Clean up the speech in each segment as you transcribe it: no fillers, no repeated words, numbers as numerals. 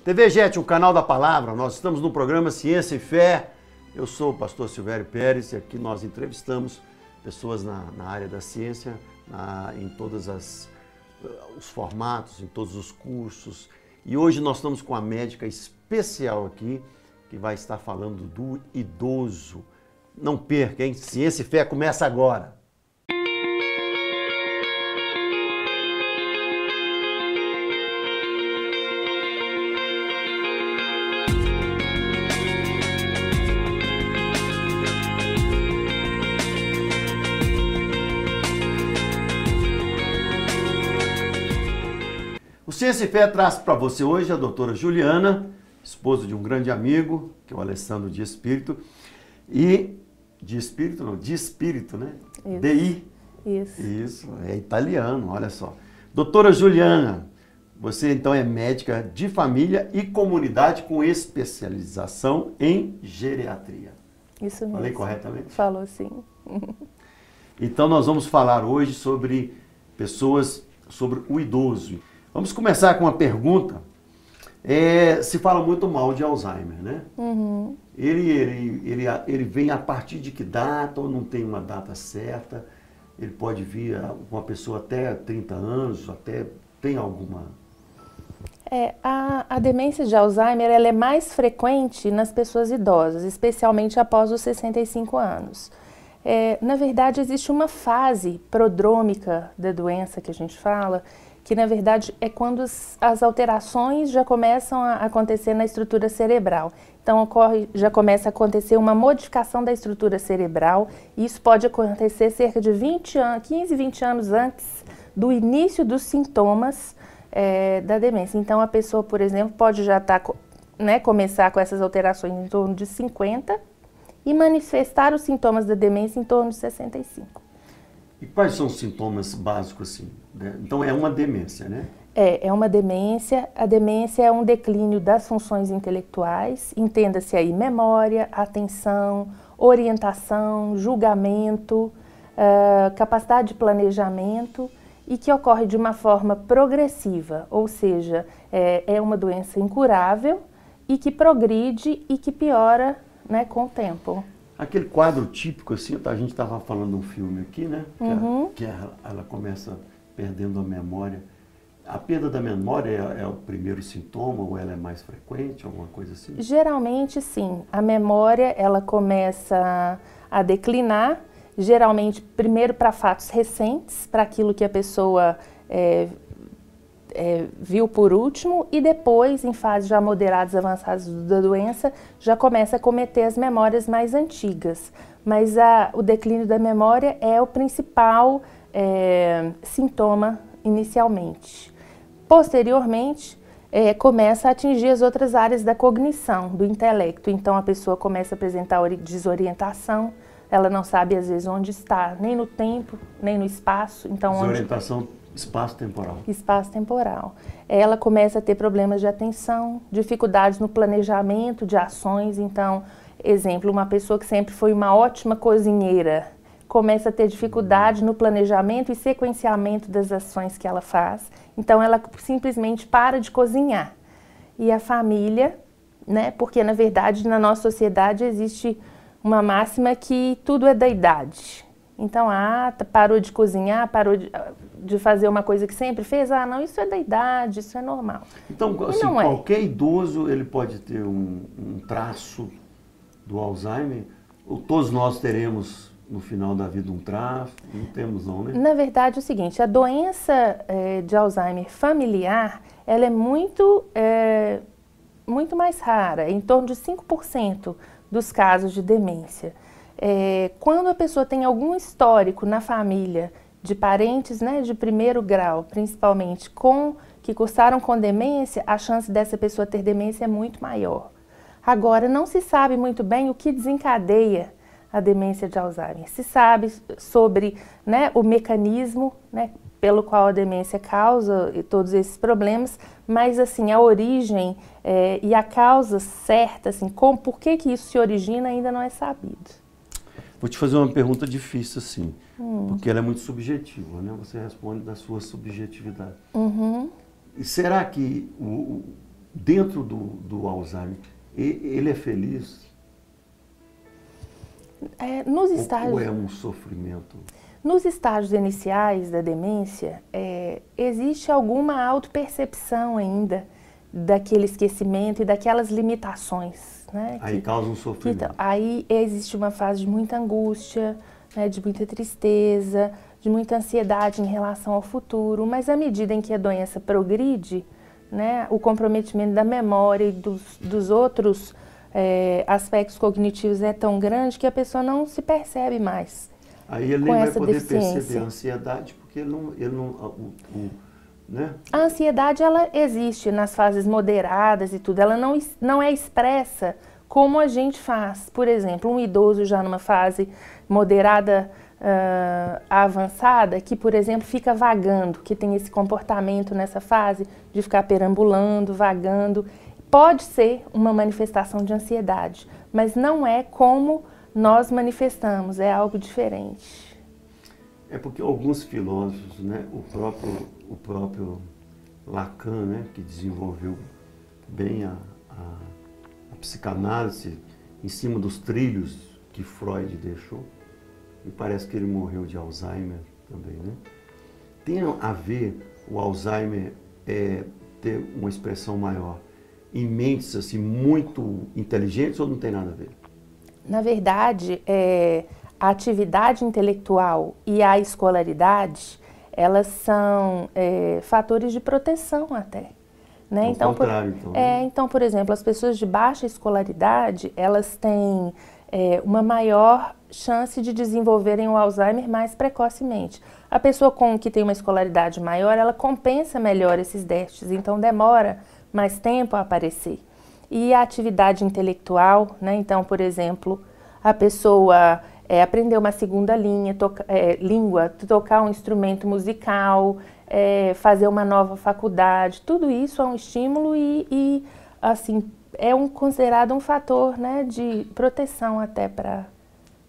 TV Jet, o canal da palavra, nós estamos no programa Ciência e Fé. Eu sou o pastor Silvério Pérez e aqui nós entrevistamos pessoas na área da ciência, em todos os formatos, em todos os cursos. E hoje nós estamos com a médica especial aqui, que vai estar falando do idoso. Não perca, hein? Ciência e Fé começa agora. O Ciência e Fé traz para você hoje a doutora Juliana, esposa de um grande amigo, que é o Alessandro de Espírito, e de Espírito, né? Isso. DI. Isso, é italiano, olha só. Doutora Juliana, você então é médica de família e comunidade com especialização em geriatria. Isso mesmo. Falei corretamente? Falou sim. Então nós vamos falar hoje sobre sobre o idoso. Vamos começar com uma pergunta. Se fala muito mal de Alzheimer, né? Uhum. Ele vem a partir de que data ou não tem uma data certa? Ele pode vir uma pessoa até 30 anos, até tem alguma... A demência de Alzheimer ela é mais frequente nas pessoas idosas, especialmente após os 65 anos. Na verdade, existe uma fase prodrômica da doença que a gente fala, que na verdade é quando as alterações já começam a acontecer na estrutura cerebral. Então já começa a acontecer uma modificação da estrutura cerebral, e isso pode acontecer cerca de 15, 20 anos antes do início dos sintomas da demência. Então a pessoa, por exemplo, pode já começar com essas alterações em torno de 50 e manifestar os sintomas da demência em torno de 65. E quais são os sintomas básicos assim? Então é uma demência, né? É uma demência. A demência é um declínio das funções intelectuais, entenda-se aí memória, atenção, orientação, julgamento, capacidade de planejamento, e que ocorre de uma forma progressiva, ou seja, é uma doença incurável e que progride e que piora, né, com o tempo. Aquele quadro típico, assim, a gente estava falando de um filme aqui, né? Uhum. Que ela começa perdendo a memória. A perda da memória é o primeiro sintoma ou ela é mais frequente, alguma coisa assim? Geralmente, sim. A memória, ela começa a declinar, geralmente, primeiro para fatos recentes, para aquilo que a pessoa viu por último, e depois, em fases já moderadas, avançadas da doença, já começa a cometer as memórias mais antigas. Mas o declínio da memória é o principal sintoma inicialmente. Posteriormente, começa a atingir as outras áreas da cognição, do intelecto. Então a pessoa começa a apresentar desorientação, ela não sabe às vezes onde está, nem no tempo, nem no espaço. Então, desorientação espaço-temporal. Espaço-temporal. Ela começa a ter problemas de atenção, dificuldades no planejamento de ações. Então, exemplo, uma pessoa que sempre foi uma ótima cozinheira, começa a ter dificuldade no planejamento e sequenciamento das ações que ela faz. Então, ela simplesmente para de cozinhar. E a família, né, porque na verdade na nossa sociedade existe uma máxima que tudo é da idade. Então, parou de cozinhar, parou de fazer uma coisa que sempre fez, não, isso é da idade, isso é normal. Então, assim, qualquer idoso ele pode ter um traço do Alzheimer? Ou todos nós teremos no final da vida um traço? Não temos não, né? Na verdade é o seguinte, a doença de Alzheimer familiar, ela é muito mais rara, em torno de 5% dos casos de demência. Quando a pessoa tem algum histórico na família de parentes, né, de primeiro grau, principalmente, que cursaram com demência, a chance dessa pessoa ter demência é muito maior. Agora, não se sabe muito bem o que desencadeia a demência de Alzheimer. Se sabe sobre, né, o mecanismo, né, pelo qual a demência causa todos esses problemas, mas assim, a origem e a causa certa, assim, por que isso se origina, ainda não é sabido. Vou te fazer uma pergunta difícil, assim, porque ela é muito subjetiva, né? Você responde da sua subjetividade. Uhum. E será que dentro do Alzheimer, ele é feliz? Nos estágios... Ou é um sofrimento? Nos estágios iniciais da demência, existe alguma autopercepção ainda daquele esquecimento e daquelas limitações, né? Aí causa um sofrimento. Então, aí existe uma fase de muita angústia, né, de muita tristeza, de muita ansiedade em relação ao futuro, mas à medida em que a doença progride, né, o comprometimento da memória e dos outros aspectos cognitivos é tão grande que a pessoa não se percebe mais. Aí ele nem vai poder perceber a ansiedade, porque né? A ansiedade, ela existe nas fases moderadas e tudo, ela não é expressa como a gente faz. Por exemplo, um idoso já numa fase moderada avançada, que, por exemplo, fica vagando, que tem esse comportamento nessa fase de ficar perambulando, vagando, pode ser uma manifestação de ansiedade, mas não é como nós manifestamos, é algo diferente. É porque alguns filósofos, né, o próprio Lacan, né, que desenvolveu bem a psicanálise em cima dos trilhos que Freud deixou, e parece que ele morreu de Alzheimer também, né? Tem a ver o Alzheimer ter uma expressão maior em mentes assim muito inteligentes ou não tem nada a ver? Na verdade, a atividade intelectual e a escolaridade, elas são fatores de proteção até. Né? Então, contrário, então, por exemplo, as pessoas de baixa escolaridade, elas têm uma maior chance de desenvolverem o Alzheimer mais precocemente. A pessoa que tem uma escolaridade maior, ela compensa melhor esses déficits, então demora mais tempo a aparecer. E a atividade intelectual, né? Então, por exemplo, a pessoa aprender uma segunda língua, tocar um instrumento musical, fazer uma nova faculdade, tudo isso é um estímulo e assim, considerado um fator, né, de proteção até para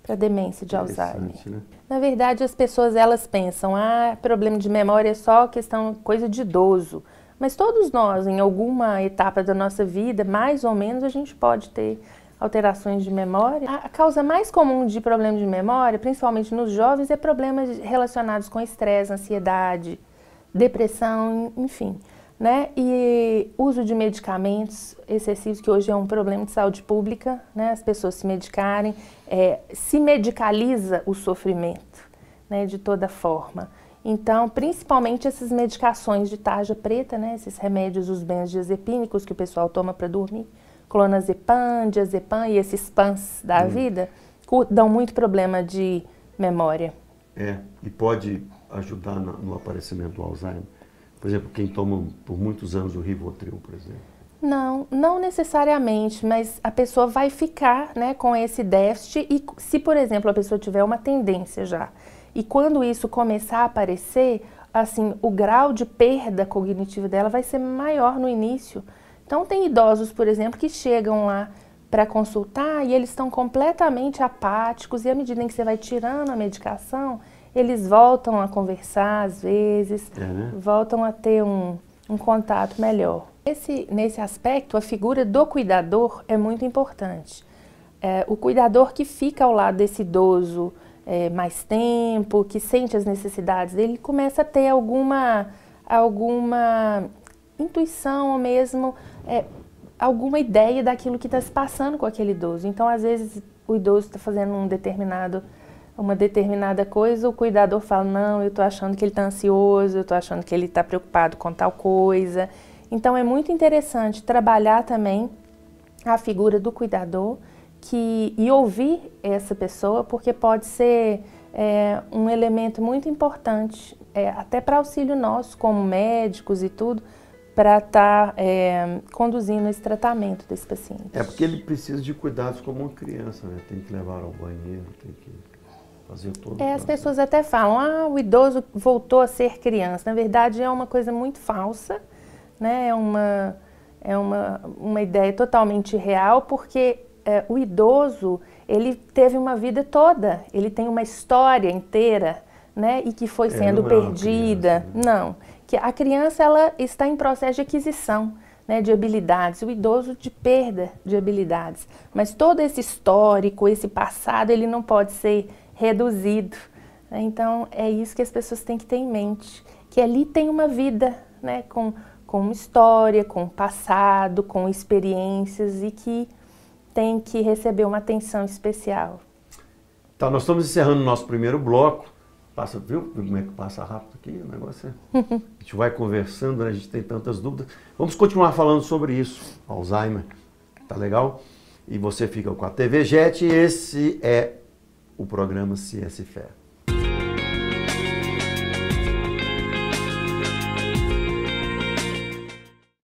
a demência de Alzheimer. Né? Na verdade, as pessoas elas pensam, problema de memória é só coisa de idoso. Mas todos nós, em alguma etapa da nossa vida, mais ou menos, a gente pode ter alterações de memória. A causa mais comum de problema de memória, principalmente nos jovens, é problemas relacionados com estresse, ansiedade, depressão, enfim. Né? E uso de medicamentos excessivos, que hoje é um problema de saúde pública, né? As pessoas se medicarem, se medicaliza o sofrimento, né? De toda forma. Então, principalmente essas medicações de tarja preta, né? Esses remédios, os benzodiazepínicos que o pessoal toma para dormir, clonazepam, diazepam e esses PANs da vida, dão muito problema de memória. E pode ajudar no aparecimento do Alzheimer. Por exemplo, quem toma por muitos anos o Rivotril, por exemplo. Não necessariamente, mas a pessoa vai ficar, né, com esse déficit e se, por exemplo, a pessoa tiver uma tendência já, e quando isso começar a aparecer, assim, o grau de perda cognitiva dela vai ser maior no início. Então, tem idosos, por exemplo, que chegam lá para consultar e eles estão completamente apáticos e à medida em que você vai tirando a medicação, eles voltam a conversar às vezes, voltam a ter um contato melhor. Nesse aspecto, a figura do cuidador é muito importante. O cuidador que fica ao lado desse idoso mais tempo, que sente as necessidades dele, começa a ter alguma intuição ou mesmo alguma ideia daquilo que está se passando com aquele idoso. Então, às vezes, o idoso está fazendo uma determinada coisa, o cuidador fala, não, eu estou achando que ele está ansioso, eu estou achando que ele está preocupado com tal coisa. Então, é muito interessante trabalhar também a figura do cuidador e ouvir essa pessoa, porque pode ser um elemento muito importante, até para auxílio nosso, como médicos e tudo, para estar conduzindo esse tratamento desse paciente. Porque ele precisa de cuidados como uma criança, né? Tem que levar ao banheiro, tem que fazer todo o as pessoas até falam, o idoso voltou a ser criança. Na verdade, é uma coisa muito falsa, né? É uma ideia totalmente real, porque o idoso, ele teve uma vida toda, ele tem uma história inteira, né? E que foi sendo perdida. Não, que a criança ela está em processo de aquisição. né, de habilidades, o idoso de perda de habilidades. Mas todo esse histórico, esse passado, ele não pode ser reduzido. Então, é isso que as pessoas têm que ter em mente, que ali tem uma vida, né, com uma história, com passado, com experiências e que tem que receber uma atenção especial. Então, nós estamos encerrando o nosso primeiro bloco. Passa, viu como é que passa rápido aqui? O negócio é... A gente vai conversando, né? A gente tem tantas dúvidas. Vamos continuar falando sobre isso, Alzheimer. Tá legal? E você fica com a TV Jet e esse é o programa Ciência e Fé.